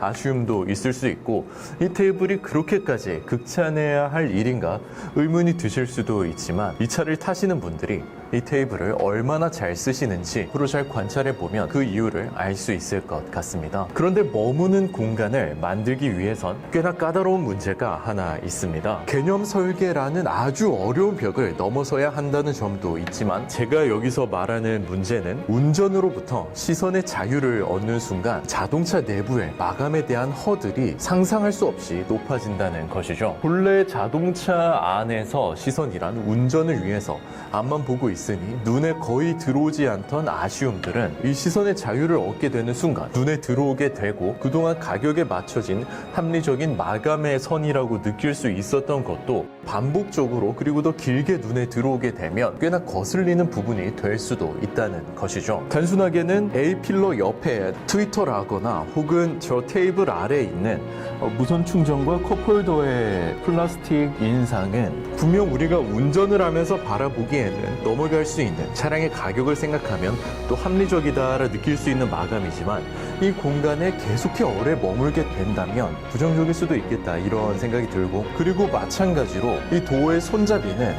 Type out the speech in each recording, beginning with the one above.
아쉬움도 있을 수 있고, 이 테이블이 그렇게까지 극찬해야 할 일인가 의문이 드실 수도 있지만, 이 차를 타시는 분들이 이 테이블을 얼마나 잘 쓰시는지 앞으로 잘 관찰해 보면 그 이유를 알 수 있을 것 같습니다. 그런데 머무는 공간을 만들기 위해선 꽤나 까다로운 문제가 하나 있습니다. 개념 설계라는 아주 어려운 벽을 넘어서야 한다는 점도 있지만, 제가 여기서 말하는 문제는 운전으로부터 시선의 자유를 얻는 순간 자동차 내부의 마감에 대한 허들이 상상할 수 없이 높아진다는 것이죠. 본래 자동차 안에서 시선이란 운전을 위해서 앞만 보고 있으니 눈에 거의 들어오지 않던 아쉬움들은 이 시선의 자유를 얻게 되는 순간 눈에 들어오게 되고, 그동안 가격에 맞춰진 합리적인 마감의 선이라고 느낄 수 있었던 것도 반복적으로 그리고 더 길게 눈에 들어오게 되면 꽤나 거슬리는 부분이 될 수도 있다는 것이죠. 단순하게는 A필러 옆에 트위터라거나 혹은 저 테이블 아래에 있는 무선 충전과 컵홀더의 플라스틱 인상은 분명 우리가 운전을 하면서 바라보기에는 넘어갈 수 있는, 차량의 가격을 생각하면 또 합리적이다라 느낄 수 있는 마감이지만, 이 공간에 계속해 오래 머물게 된다면 부정적일 수도 있겠다, 이런 생각이 들고, 그리고 마찬가지로 이 도어의 손잡이는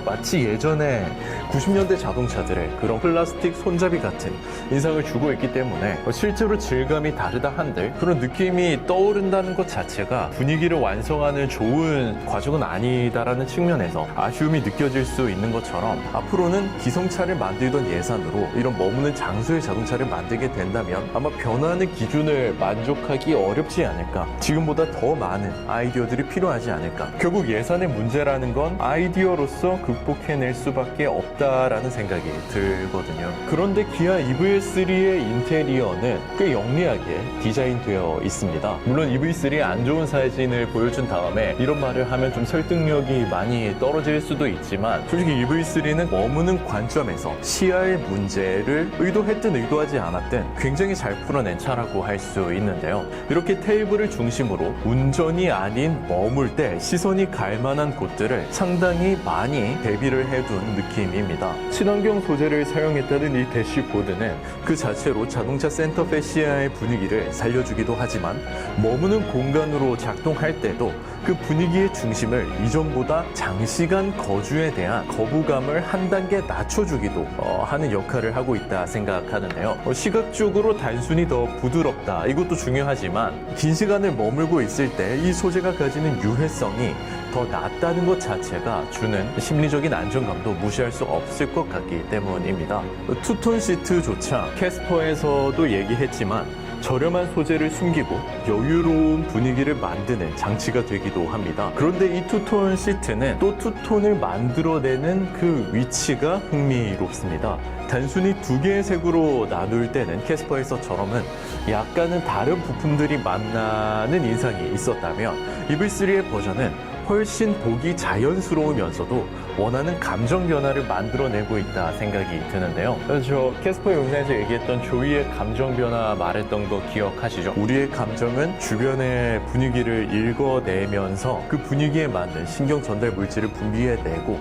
마치 예전에 90년대 자동차들의 그런 플라스틱 손잡이 같은 인상을 주고 있기 때문에 실제로 질감이 다르다 한들 그런 느낌이 떠오른다는 것 자체가 분위기를 완성하는 좋은 과정은 아니다라는 측면에서 아쉬움이 느껴질 수 있는 것처럼, 앞으로는 기성차를 만들던 예산으로 이런 머무는 장소의 자동차를 만들게 된다면 아마 변화하는 기준을 만족하기 어렵지 않을까, 지금보다 더 많은 아이디어들이 필요하지 않을까. 결국 예산의 문제라는 건 아이디어로서 극복해낼 수밖에 없다라는 생각이 들거든요. 그런데 기아 EV3의 인테리어는 꽤 영리하게 디자인되어 있습니다. 물론 EV3의 안 좋은 사진을 보여준 다음에 이런 말을 하면 좀 설득력이 많이 떨어질 수도 있지만, 솔직히 EV3는 머무는 관점에서 시야의 문제를 의도했든 의도하지 않았든 굉장히 잘 풀어낸 차라고 할 수 있는데요. 이렇게 테이블을 중심으로 운전이 아닌 머물 때 시선이 갈 만한 곳들을 상당히 많이 대비를 해둔 느낌입니다. 친환경 소재를 사용했다는 이 대시보드는 그 자체로 자동차 센터 페시아의 분위기를 살려주기도 하지만, 머무는 공간으로 작동할 때도 그 분위기의 중심을 이전보다 장시간 거주에 대한 거부감을 한 단계 낮춰주기도 하는 역할을 하고 있다 생각하는데요. 시각적으로 단순히 더 부드럽다, 이것도 중요하지만 긴 시간을 머물고 있을 때 이 소재가 가지는 유해성이 더 낫다는 것 자체가 주는 심리적인 안정감도 무시할 수 없을 것 같기 때문입니다. 투톤 시트조차 캐스퍼에서도 얘기했지만 저렴한 소재를 숨기고 여유로운 분위기를 만드는 장치가 되기도 합니다. 그런데 이 투톤 시트는 또 투톤을 만들어내는 그 위치가 흥미롭습니다. 단순히 두 개의 색으로 나눌 때는 캐스퍼에서처럼은 약간은 다른 부품들이 만나는 인상이 있었다면, EV3의 버전은 훨씬 보기 자연스러우면서도 원하는 감정 변화를 만들어내고 있다 생각이 드는데요. 그래서 저 캐스퍼 영상에서 얘기했던 조이의 감정 변화 말했던 거 기억하시죠? 우리의 감정은 주변의 분위기를 읽어내면서 그 분위기에 맞는 신경 전달 물질을 분비해내고,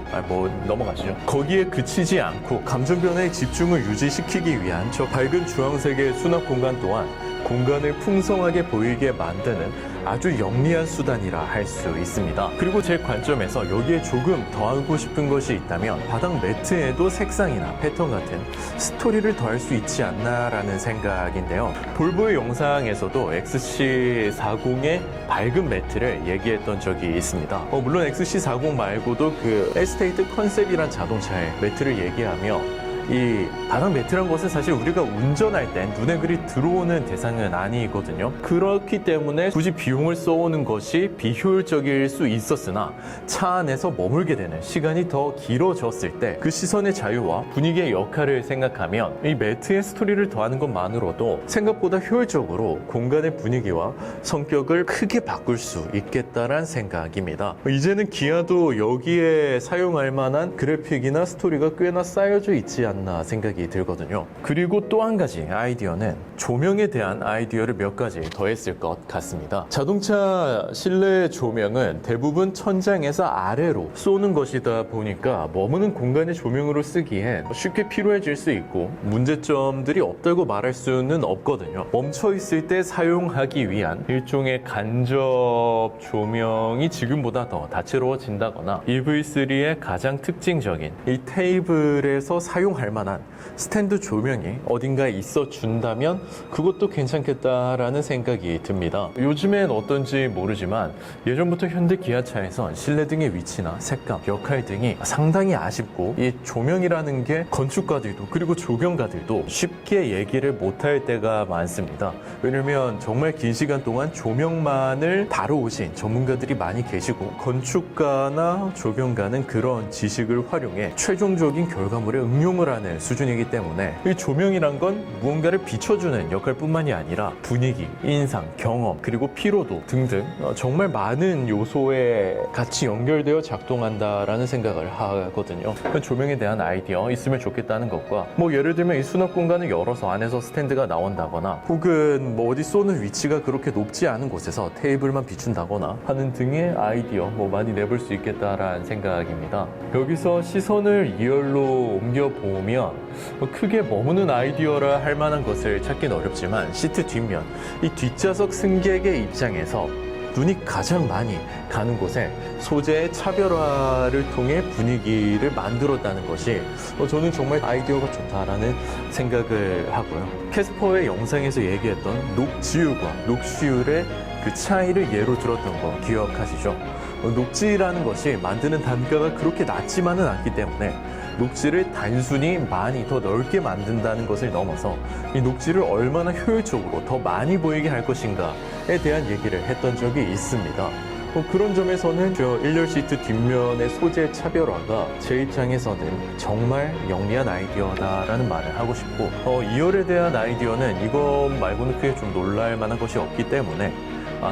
넘어가시죠. 거기에 그치지 않고 감정 변화에 집중을 유지시키기 위한 저 밝은 주황색의 수납 공간 또한 공간을 풍성하게 보이게 만드는 아주 영리한 수단이라 할 수 있습니다. 그리고 제 관점에서 여기에 조금 더하고 싶은 것이 있다면 바닥 매트에도 색상이나 패턴 같은 스토리를 더할 수 있지 않나라는 생각인데요. 볼보의 영상에서도 XC40의 밝은 매트를 얘기했던 적이 있습니다. 물론 XC40 말고도 그 에스테이트 컨셉이란 자동차의 매트를 얘기하며, 이 바닥 매트란 것은 사실 우리가 운전할 땐 눈에 그리 들어오는 대상은 아니거든요. 그렇기 때문에 굳이 비용을 써오는 것이 비효율적일 수 있었으나, 차 안에서 머물게 되는 시간이 더 길어졌을 때 그 시선의 자유와 분위기의 역할을 생각하면 이 매트의 스토리를 더하는 것만으로도 생각보다 효율적으로 공간의 분위기와 성격을 크게 바꿀 수 있겠다란 생각입니다. 이제는 기아도 여기에 사용할 만한 그래픽이나 스토리가 꽤나 쌓여져 있지 않나 생각이 들거든요. 그리고 또 한 가지 아이디어는 조명에 대한 아이디어를 몇 가지 더했을 것 같습니다. 자동차 실내 조명은 대부분 천장에서 아래로 쏘는 것이다 보니까 머무는 공간의 조명으로 쓰기엔 쉽게 피로해질 수 있고 문제점들이 없다고 말할 수는 없거든요. 멈춰 있을 때 사용하기 위한 일종의 간접 조명이 지금보다 더 다채로워진다거나 EV3의 가장 특징적인 이 테이블에서 사용할 만한 스탠드 조명이 어딘가에 있어 준다면 그것도 괜찮겠다라는 생각이 듭니다. 요즘엔 어떤지 모르지만 예전부터 현대 기아차에선 실내등의 위치나 색감, 역할 등이 상당히 아쉽고 이 조명이라는 게 건축가들도 그리고 조경가들도 쉽게 얘기를 못할 때가 많습니다. 왜냐면 정말 긴 시간 동안 조명만을 다뤄오신 전문가들이 많이 계시고 건축가나 조경가는 그런 지식을 활용해 최종적인 결과물에 응용을 하는 수준이기 때문에 이 조명이란 건 무언가를 비춰주는 역할뿐만이 아니라 분위기, 인상, 경험, 그리고 피로도 등등 정말 많은 요소에 같이 연결되어 작동한다라는 생각을 하거든요. 조명에 대한 아이디어 있으면 좋겠다는 것과 뭐 예를 들면 이 수납 공간을 열어서 안에서 스탠드가 나온다거나 혹은 뭐 어디 쏘는 위치가 그렇게 높지 않은 곳에서 테이블만 비춘다거나 하는 등의 아이디어 뭐 많이 내볼 수 있겠다라는 생각입니다. 여기서 시선을 2열로 옮겨보면 크게 머무는 아이디어라 할 만한 것을 찾긴 어렵지만 시트 뒷면, 이 뒷좌석 승객의 입장에서 눈이 가장 많이 가는 곳에 소재의 차별화를 통해 분위기를 만들었다는 것이 저는 정말 아이디어가 좋다라는 생각을 하고요. 캐스퍼의 영상에서 얘기했던 녹지율과 녹시율의 그 차이를 예로 들었던 거 기억하시죠? 녹지라는 것이 만드는 단가가 그렇게 낮지만은 않기 때문에 녹지를 단순히 많이 더 넓게 만든다는 것을 넘어서 이 녹지를 얼마나 효율적으로 더 많이 보이게 할 것인가에 대한 얘기를 했던 적이 있습니다. 그런 점에서는 저 1열 시트 뒷면의 소재 차별화가 제 입장에서는 정말 영리한 아이디어다라는 말을 하고 싶고 2열에 대한 아이디어는 이것 말고는 크게 좀 놀랄 만한 것이 없기 때문에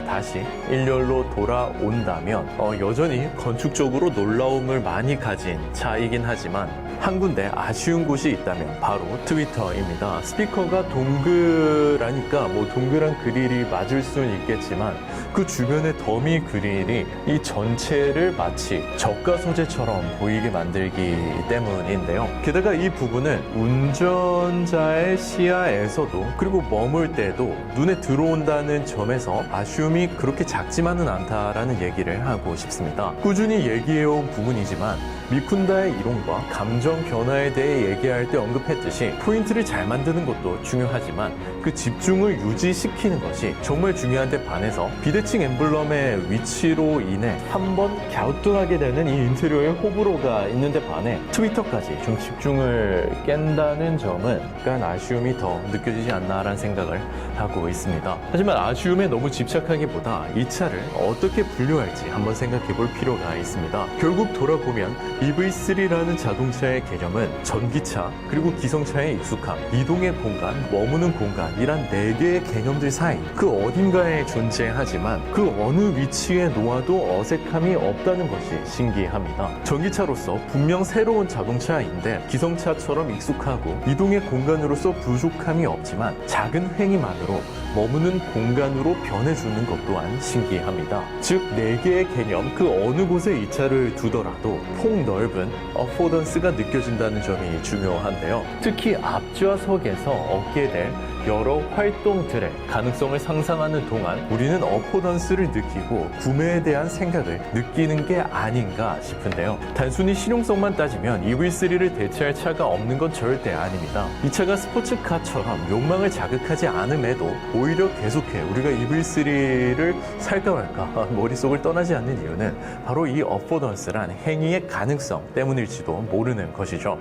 다시 1열로 돌아온다면 여전히 건축적으로 놀라움을 많이 가진 차이긴 하지만 한 군데 아쉬운 곳이 있다면 바로 트위터입니다. 스피커가 동그라니까 뭐 동그란 그릴이 맞을 수는 있겠지만 그 주변의 더미 그릴이 이 전체를 마치 저가 소재처럼 보이게 만들기 때문인데요. 게다가 이 부분은 운전자의 시야에서도 그리고 머물 때도 눈에 들어온다는 점에서 아쉬움이 그렇게 작지만은 않다라는 얘기를 하고 싶습니다. 꾸준히 얘기해온 부분이지만 미쿤다의 이론과 감정 변화에 대해 얘기할 때 언급했듯이 포인트를 잘 만드는 것도 중요하지만 그 집중을 유지시키는 것이 정말 중요한데 반해서 비대칭 엠블럼의 위치로 인해 한번 갸우뚱하게 되는 이 인테리어의 호불호가 있는데 반해 트위터까지 좀 집중을 깬다는 점은 약간 아쉬움이 더 느껴지지 않나라는 생각을 하고 있습니다. 하지만 아쉬움에 너무 집착하기보다 이 차를 어떻게 분류할지 한번 생각해 볼 필요가 있습니다. 결국 돌아보면 EV3라는 자동차의 개념은 전기차 그리고 기성차의 익숙함, 이동의 공간, 머무는 공간이란 4개의 개념들 사이 그 어딘가에 존재하지만 그 어느 위치에 놓아도 어색함이 없다는 것이 신기합니다. 전기차로서 분명 새로운 자동차인데 기성차처럼 익숙하고 이동의 공간으로서 부족함이 없지만 작은 행위만으로 머무는 공간으로 변해주는 것 또한 신기합니다. 즉 4개의 개념 그 어느 곳에 이 차를 두더라도 폭넓은 어포던스가 느껴진다는 점이 중요한데요. 특히 앞좌석에서 얻게 될 여러 활동들의 가능성을 상상하는 동안 우리는 어포던스를 느끼고 구매에 대한 생각을 느끼는 게 아닌가 싶은데요. 단순히 실용성만 따지면 EV3를 대체할 차가 없는 건 절대 아닙니다. 이 차가 스포츠카처럼 욕망을 자극하지 않음에도 오히려 계속해 우리가 EV3를 살까 말까 머릿속을 떠나지 않는 이유는 바로 이 어포던스란 행위의 가능성 때문일지도 모르는 것이죠.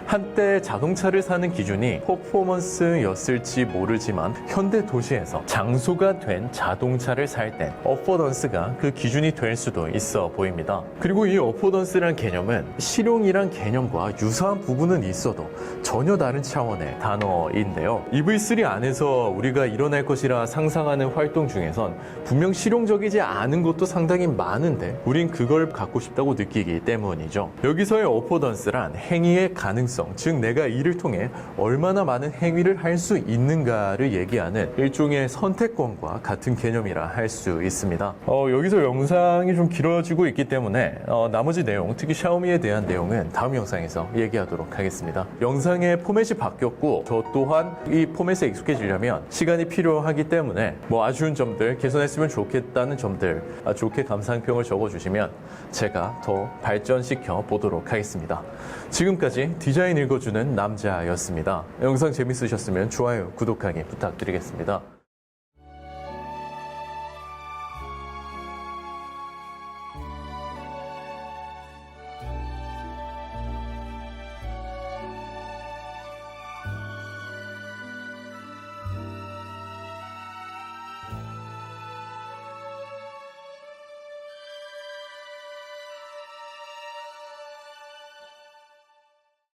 한때 자동차를 사는 기준이 퍼포먼스였을지 모르지만 현대 도시에서 장소가 된 자동차를 살 땐 어포던스가 그 기준이 될 수도 있어 보입니다. 그리고 이 어포던스란 개념은 실용이란 개념과 유사한 부분은 있어도 전혀 다른 차원의 단어인데요. EV3 안에서 우리가 일어날 것이라 상상하는 활동 중에선 분명 실용적이지 않은 것도 상당히 많은데 우린 그걸 갖고 싶다고 느끼기 때문이죠. 것이죠. 여기서의 어포던스란 행위의 가능성, 즉 내가 이를 통해 얼마나 많은 행위를 할 수 있는가를 얘기하는 일종의 선택권과 같은 개념이라 할 수 있습니다. 여기서 영상이 좀 길어지고 있기 때문에 나머지 내용, 특히 샤오미에 대한 내용은 다음 영상에서 얘기하도록 하겠습니다. 영상의 포맷이 바뀌었고 저 또한 이 포맷에 익숙해지려면 시간이 필요하기 때문에 아쉬운 점들, 개선했으면 좋겠다는 점들 좋게 감상평을 적어주시면 제가 더 발전시켜 보도록 하겠습니다. 지금까지 디자인 읽어주는 남자였습니다. 영상 재밌으셨으면 좋아요, 구독하기 부탁드리겠습니다.